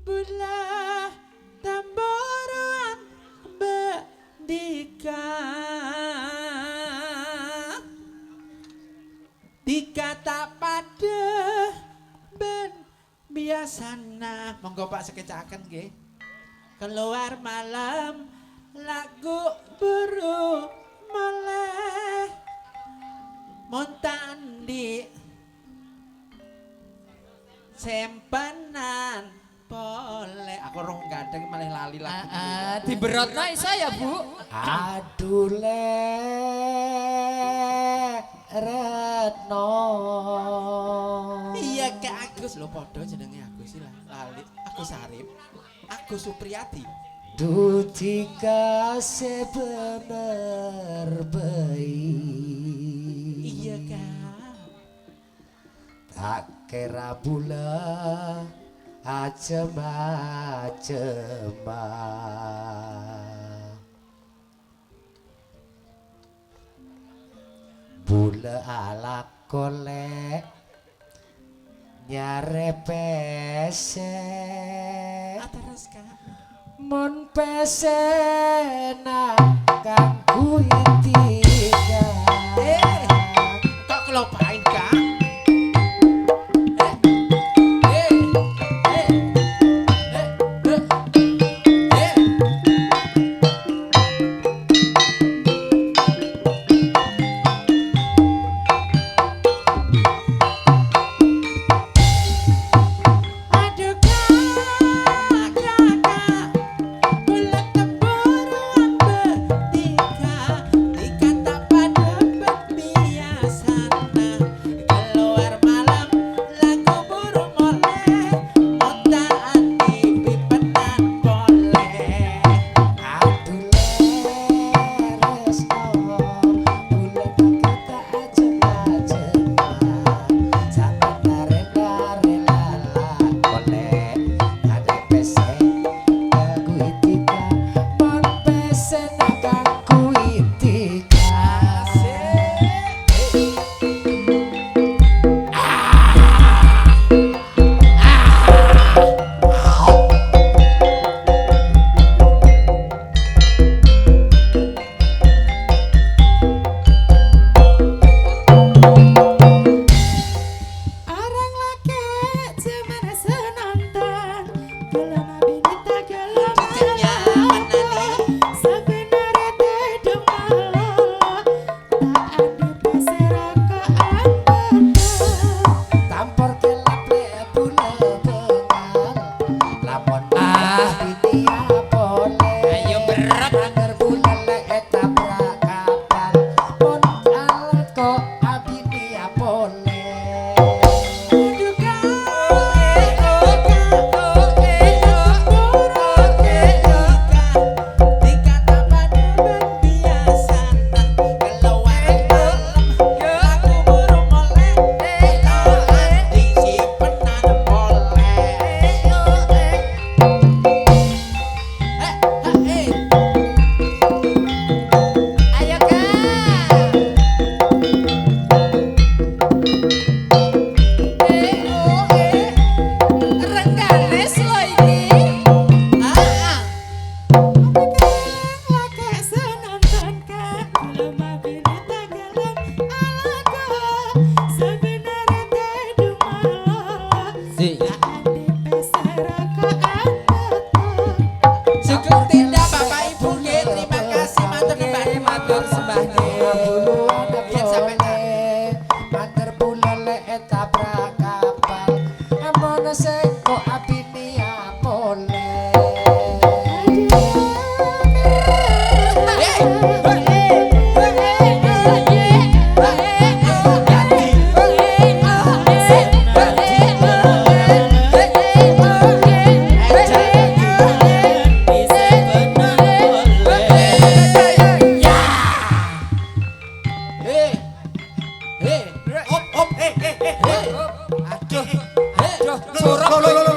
Bulah tamboran bendika dikata pada ben biasana monggo Pak sekecaken nggih keluar malam lagu buru moleh montandi sempanan boleh aku rong gadeng malah lali lagu diberotno iso ya Bu aduh Retno iya ke Agus lho podo jenenge Agus sih lali Agus Arif Agus Supriyadi duti kasih bener baik iya Kak tak kira bula acem-acem bula ala kolek nyare pese terus Kak mon pese nak kuitiga kok kelopain Kak Aduh, sorok.